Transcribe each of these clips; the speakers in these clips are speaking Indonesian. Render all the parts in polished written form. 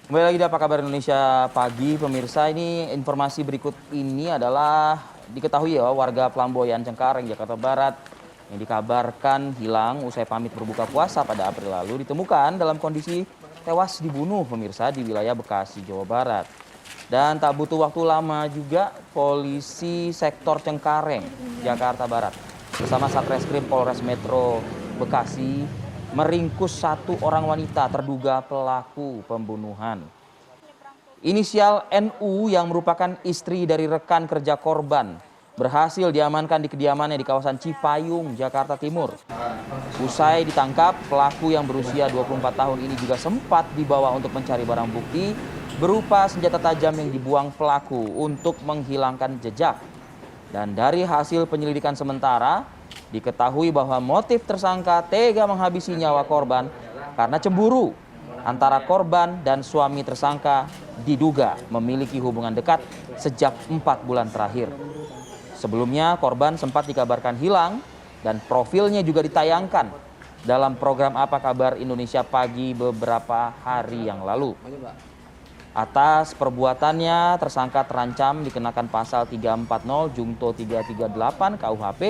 Kembali lagi di Apa Kabar Indonesia Pagi, pemirsa. Ini informasi berikut ini adalah diketahui ya warga Pelamboyan Cengkareng, Jakarta Barat yang dikabarkan hilang usai pamit berbuka puasa pada April lalu ditemukan dalam kondisi tewas dibunuh pemirsa di wilayah Bekasi, Jawa Barat. Dan tak butuh waktu lama juga polisi sektor Cengkareng, Jakarta Barat bersama Satreskrim Polres Metro Bekasi meringkus satu orang wanita terduga pelaku pembunuhan. Inisial NU yang merupakan istri dari rekan kerja korban berhasil diamankan di kediamannya di kawasan Cipayung, Jakarta Timur. Usai ditangkap, pelaku yang berusia 24 tahun ini juga sempat dibawa untuk mencari barang bukti berupa senjata tajam yang dibuang pelaku untuk menghilangkan jejak. Dan dari hasil penyelidikan sementara, diketahui bahwa motif tersangka tega menghabisi nyawa korban karena cemburu antara korban dan suami tersangka diduga memiliki hubungan dekat sejak 4 bulan terakhir. Sebelumnya korban sempat dikabarkan hilang dan profilnya juga ditayangkan dalam program Apa Kabar Indonesia Pagi beberapa hari yang lalu. Atas perbuatannya, tersangka terancam dikenakan pasal 340 Junto 338 KUHP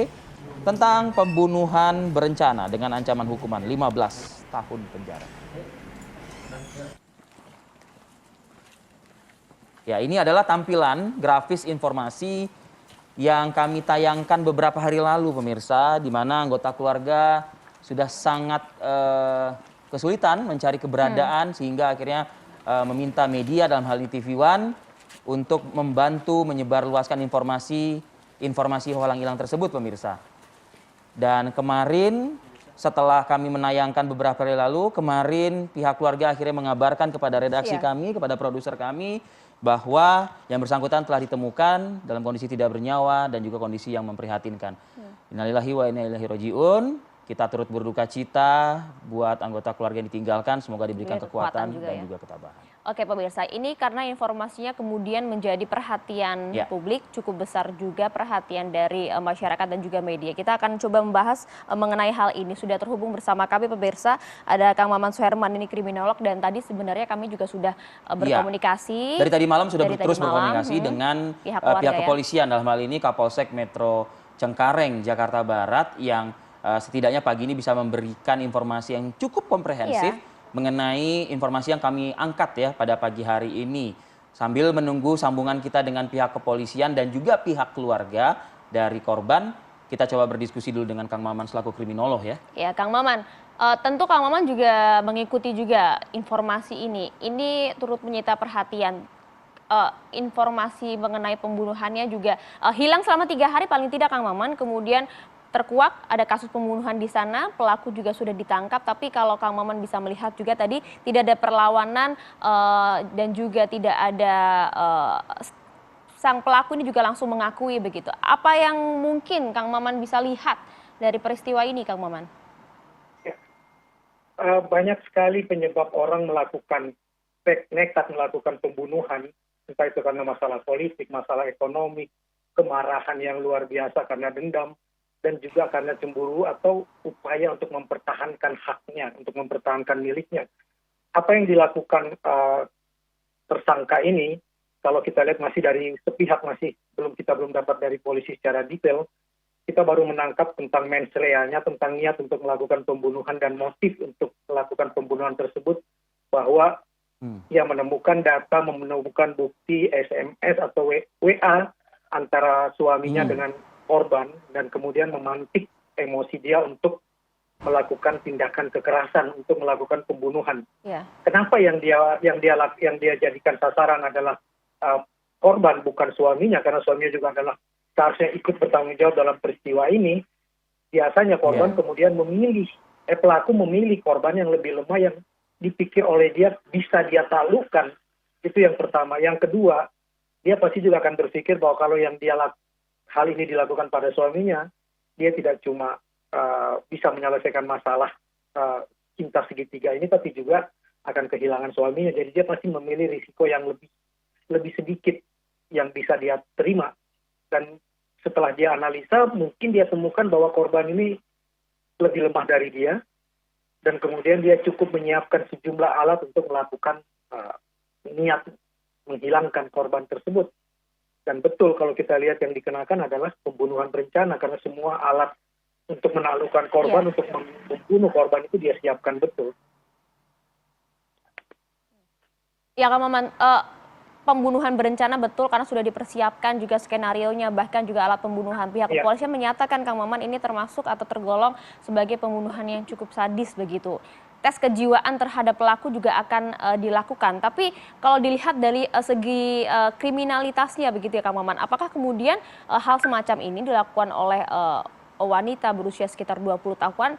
tentang pembunuhan berencana dengan ancaman hukuman 15 tahun penjara. Ya, ini adalah tampilan grafis informasi yang kami tayangkan beberapa hari lalu, pemirsa, di mana anggota keluarga sudah sangat kesulitan mencari keberadaan sehingga akhirnya meminta media dalam hal ini TV One untuk membantu menyebarluaskan informasi walang hilang tersebut, pemirsa. Dan kemarin setelah kami menayangkan beberapa hari lalu, kemarin pihak keluarga akhirnya mengabarkan kepada redaksi kami, kepada produser kami, bahwa yang bersangkutan telah ditemukan dalam kondisi tidak bernyawa dan juga kondisi yang memprihatinkan. Innalillahi wa inna ilaihi rajiun. Kita turut berduka cita buat anggota keluarga yang ditinggalkan. Semoga diberikan kekuatan dan juga ketabahan. Oke pemirsa, ini karena informasinya kemudian menjadi perhatian publik, cukup besar juga perhatian dari masyarakat dan juga media. Kita akan coba membahas mengenai hal ini. Sudah terhubung bersama kami pemirsa, ada Kang Maman Suherman, ini kriminolog, dan tadi sebenarnya kami juga sudah berkomunikasi. Dari tadi malam sudah terus berkomunikasi dengan pihak kepolisian, dalam hal ini Kapolsek Metro Cengkareng, Jakarta Barat, yang setidaknya pagi ini bisa memberikan informasi yang cukup komprehensif mengenai informasi yang kami angkat ya pada pagi hari ini. Sambil menunggu sambungan kita dengan pihak kepolisian dan juga pihak keluarga dari korban, kita coba berdiskusi dulu dengan Kang Maman selaku kriminolog ya. Ya Kang Maman, tentu Kang Maman juga mengikuti juga informasi ini. Ini turut menyita perhatian. Informasi mengenai pembunuhannya juga hilang selama 3 hari paling tidak Kang Maman, kemudian terkuak ada kasus pembunuhan di sana, pelaku juga sudah ditangkap, tapi kalau Kang Maman bisa melihat juga tadi tidak ada perlawanan dan juga tidak ada sang pelaku ini juga langsung mengakui begitu. Apa yang mungkin Kang Maman bisa lihat dari peristiwa ini, Kang Maman? Banyak sekali penyebab orang melakukan nekat melakukan pembunuhan, entah itu karena masalah politik, masalah ekonomi, kemarahan yang luar biasa karena dendam, dan juga karena cemburu atau upaya untuk mempertahankan haknya, untuk mempertahankan miliknya. Apa yang dilakukan tersangka ini, kalau kita lihat masih dari sepihak, kita belum dapat dari polisi secara detail, kita baru menangkap tentang mens rea-nya, tentang niat untuk melakukan pembunuhan dan motif untuk melakukan pembunuhan tersebut, bahwa ia menemukan data, menemukan bukti SMS atau WA antara suaminya dengan korban, dan kemudian memantik emosi dia untuk melakukan tindakan kekerasan, untuk melakukan pembunuhan. Kenapa yang dia jadikan sasaran adalah korban, bukan suaminya, karena suaminya juga adalah seharusnya ikut bertanggung jawab dalam peristiwa ini. Biasanya korban kemudian pelaku memilih korban yang lebih lemah, yang dipikir oleh dia bisa dia taklukkan. Itu yang pertama. Yang kedua, dia pasti juga akan berpikir bahwa kalau yang hal ini dilakukan pada suaminya, dia tidak cuma bisa menyelesaikan masalah cinta segitiga ini, tapi juga akan kehilangan suaminya. Jadi dia pasti memilih risiko yang lebih sedikit yang bisa dia terima. Dan setelah dia analisa, mungkin dia temukan bahwa korban ini lebih lemah dari dia, dan kemudian dia cukup menyiapkan sejumlah alat untuk melakukan niat menghilangkan korban tersebut. Dan betul kalau kita lihat yang dikenakan adalah pembunuhan berencana karena semua alat untuk menaklukkan korban, untuk membunuh korban itu dia siapkan betul. Ya Kang Maman, pembunuhan berencana betul karena sudah dipersiapkan juga skenarionya, bahkan juga alat pembunuhan. Pihak kepolisian menyatakan Kang Maman ini termasuk atau tergolong sebagai pembunuhan yang cukup sadis begitu. Tes kejiwaan terhadap pelaku juga akan dilakukan. Tapi kalau dilihat dari segi kriminalitasnya begitu ya Kang Maman, apakah kemudian hal semacam ini dilakukan oleh wanita berusia sekitar 20 tahun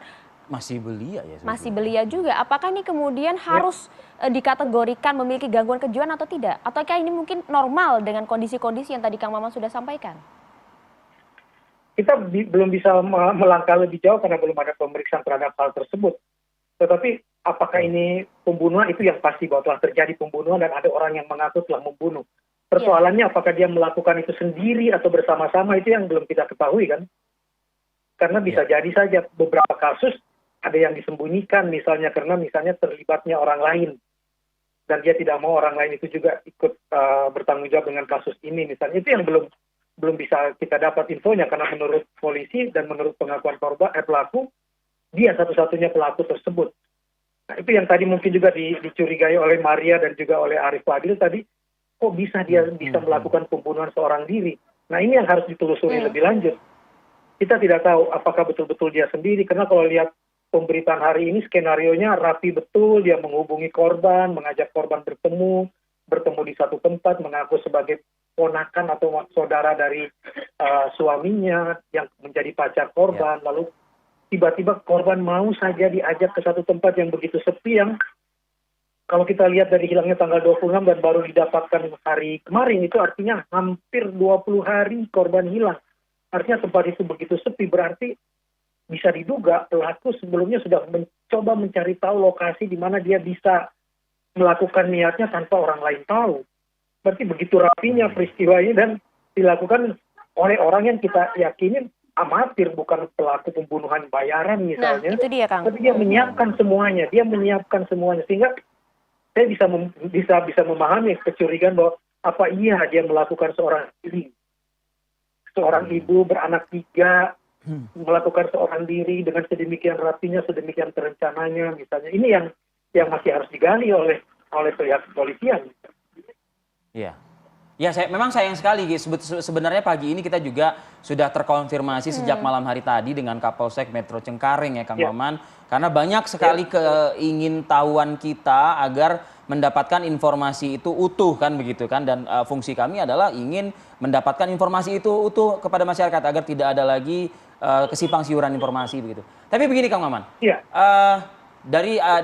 Masih belia ya? masih belia juga? Apakah ini kemudian harus dikategorikan memiliki gangguan kejiwaan atau tidak? Ataukah ini mungkin normal dengan kondisi-kondisi yang tadi Kang Maman sudah sampaikan? Kita belum bisa melangkah lebih jauh karena belum ada pemeriksaan terhadap hal tersebut. Tetapi apakah ini pembunuhan, itu yang pasti bahwa telah terjadi pembunuhan dan ada orang yang mengaku telah membunuh. Persoalannya apakah dia melakukan itu sendiri atau bersama-sama, itu yang belum kita ketahui kan. Karena bisa jadi saja beberapa kasus ada yang disembunyikan misalnya karena misalnya terlibatnya orang lain. Dan dia tidak mau orang lain itu juga ikut bertanggung jawab dengan kasus ini misalnya. Itu yang belum bisa kita dapat infonya karena menurut polisi dan menurut pengakuan korban pelaku, dia satu-satunya pelaku tersebut. Nah, itu yang tadi mungkin juga dicurigai oleh Maria dan juga oleh Arif Fadil tadi, kok bisa dia bisa melakukan pembunuhan seorang diri. Nah, ini yang harus ditelusuri lebih lanjut. Kita tidak tahu apakah betul-betul dia sendiri, karena kalau lihat pemberitaan hari ini skenarionya rapi betul, dia menghubungi korban, mengajak korban bertemu di satu tempat, mengaku sebagai ponakan atau saudara dari suaminya yang menjadi pacar korban, lalu tiba-tiba korban mau saja diajak ke satu tempat yang begitu sepi, yang kalau kita lihat dari hilangnya tanggal 26 dan baru didapatkan hari kemarin, itu artinya hampir 20 hari korban hilang. Artinya tempat itu begitu sepi, berarti bisa diduga pelaku sebelumnya sudah mencoba mencari tahu lokasi di mana dia bisa melakukan niatnya tanpa orang lain tahu. Berarti begitu rapinya peristiwa ini dan dilakukan oleh orang yang kita yakini amatir, bukan pelaku pembunuhan bayaran misalnya. Nah, itu dia Kang. Tapi dia menyiapkan semuanya, sehingga saya bisa memahami kecurigaan bahwa apa iya dia melakukan seorang ibu beranak 3 melakukan seorang diri dengan sedemikian rapinya, sedemikian terencananya misalnya. Ini yang masih harus digali oleh pihak kepolisian. Iya. Ya, memang sayang sekali. Sebenarnya pagi ini kita juga sudah terkonfirmasi sejak malam hari tadi dengan Kapolsek Metro Cengkareng ya Kang Maman. Karena banyak sekali keingintahuan kita agar mendapatkan informasi itu utuh kan begitu kan. Dan fungsi kami adalah ingin mendapatkan informasi itu utuh kepada masyarakat agar tidak ada lagi kesimpang siuran informasi begitu. Tapi begini Kang Maman. Iya.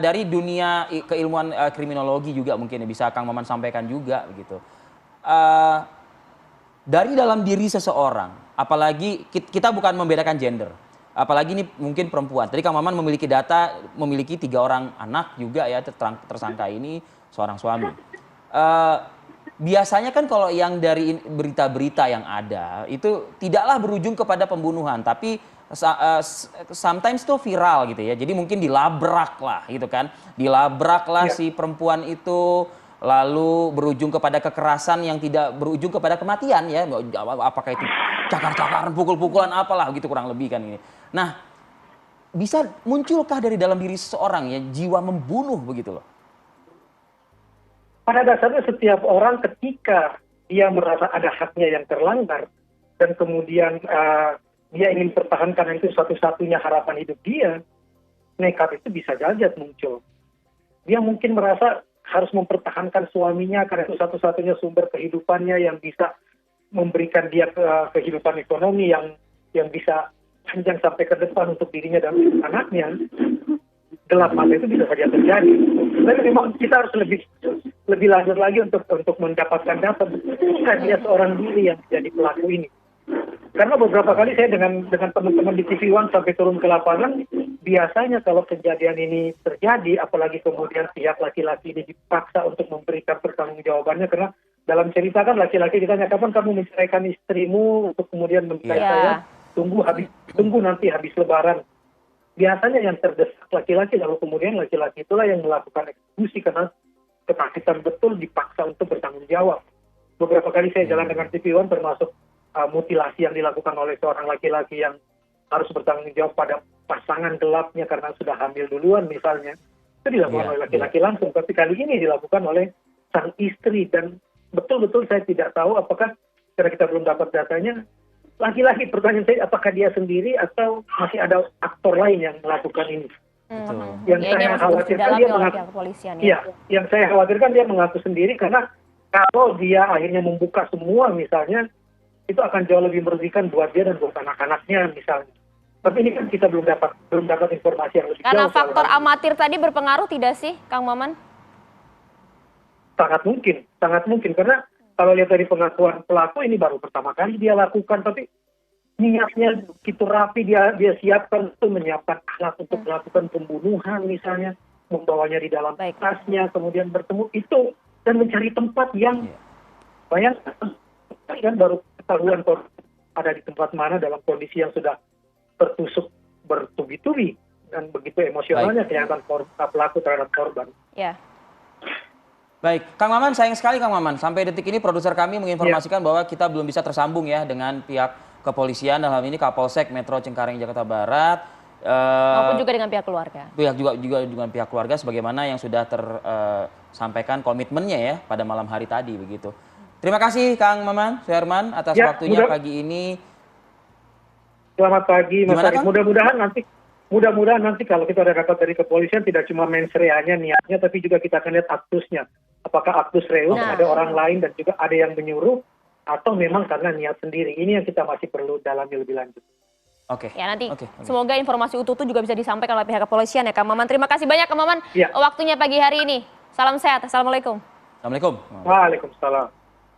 Dari dunia keilmuan kriminologi juga mungkin bisa Kang Maman sampaikan juga begitu. Dari dalam diri seseorang, apalagi kita bukan membedakan gender, apalagi ini mungkin perempuan. Tadi Kang Maman memiliki data, memiliki 3 orang anak juga ya, tersangka ini seorang suami. Biasanya kan kalau yang dari berita-berita yang ada, itu tidaklah berujung kepada pembunuhan, tapi sometimes tuh viral gitu ya. Jadi mungkin dilabrak lah gitu kan, dilabrak lah si perempuan itu, lalu berujung kepada kekerasan yang tidak berujung kepada kematian ya, apakah itu cakar-cakaran, pukul-pukulan apalah gitu kurang lebih kan ini. Nah, bisa munculkah dari dalam diri seseorang ya jiwa membunuh begitu loh? Pada dasarnya setiap orang ketika dia merasa ada haknya yang terlanggar dan kemudian dia ingin pertahankan itu satu-satunya harapan hidup dia, nekat itu bisa saja muncul. Dia mungkin merasa harus mempertahankan suaminya karena itu satu-satunya sumber kehidupannya yang bisa memberikan dia kehidupan ekonomi yang bisa panjang sampai ke depan untuk dirinya dan anaknya. Gelap mata itu bisa saja terjadi. Tapi memang kita harus lebih lanjut lagi untuk mendapatkan data bukan dia seorang diri yang jadi pelaku ini. Karena beberapa kali saya dengan teman-teman di TV One sampai turun ke lapangan, biasanya kalau kejadian ini terjadi, apalagi kemudian pihak laki-laki ini dipaksa untuk memberikan pertanggungjawabannya, karena dalam cerita kan laki-laki ditanya kapan kamu menceraikan istrimu untuk kemudian menikahi saya, tunggu nanti habis Lebaran. Biasanya yang terdesak laki-laki, lalu kemudian laki-laki itulah yang melakukan eksekusi karena ketakutan betul dipaksa untuk bertanggung jawab. Beberapa kali saya jalan dengan TV One termasuk mutilasi yang dilakukan oleh seorang laki-laki yang harus bertanggung jawab pada pasangan gelapnya karena sudah hamil duluan misalnya. Itu dilakukan oleh laki-laki langsung, tapi kali ini dilakukan oleh sang istri dan betul-betul saya tidak tahu apakah, karena kita belum dapat datanya, lagi-lagi pertanyaan saya apakah dia sendiri atau masih ada aktor lain yang melakukan ini. Yang Ya, ini saya masih khawatirkan didalami dia oleh mengaku, pihak kepolisian ya. iya, yang saya khawatirkan dia mengaku sendiri karena kalau dia akhirnya membuka semua misalnya, itu akan jauh lebih merugikan buat dia dan buat anak-anaknya misalnya. Tapi ini kan kita belum dapat informasi yang lebih Karena jauh. faktor amatir tadi berpengaruh tidak sih, Kang Maman? Sangat mungkin karena kalau lihat dari pengakuan pelaku ini baru pertama kali dia lakukan, tapi niatnya begitu rapi, dia siapkan untuk menyiapkan alat untuk melakukan pembunuhan misalnya, membawanya di dalam tasnya, kemudian bertemu itu dan mencari tempat yang bayangkan kan baru ketahuan ada di tempat mana dalam kondisi yang sudah tertusuk bertubi-tubi dan begitu emosionalnya kelihatan pelaku terhadap korban. Ya. Baik, Kang Maman, sayang sekali Kang Maman. Sampai detik ini produser kami menginformasikan bahwa kita belum bisa tersambung ya dengan pihak kepolisian, dalam hal ini Kapolsek Metro Cengkareng Jakarta Barat. Maupun juga dengan pihak keluarga. Juga dengan pihak keluarga sebagaimana yang sudah tersampaikan komitmennya ya pada malam hari tadi begitu. Terima kasih Kang Maman Suherman atas waktunya pagi ini. Selamat pagi Mas Gimana, Arief. Kang? Mudah-mudahan nanti kalau kita ada dapat dari kepolisian tidak cuma mens rea-nya niatnya, tapi juga kita akan lihat aktusnya. Apakah aktus reus ada orang lain dan juga ada yang menyuruh atau memang karena niat sendiri. Ini yang kita masih perlu dalami lebih lanjut. Oke. Ya nanti semoga informasi utuh juga bisa disampaikan oleh pihak kepolisian ya Kang Maman. Terima kasih banyak Kang Maman waktunya pagi hari ini. Salam sehat. Assalamualaikum. Assalamualaikum. Waalaikumsalam.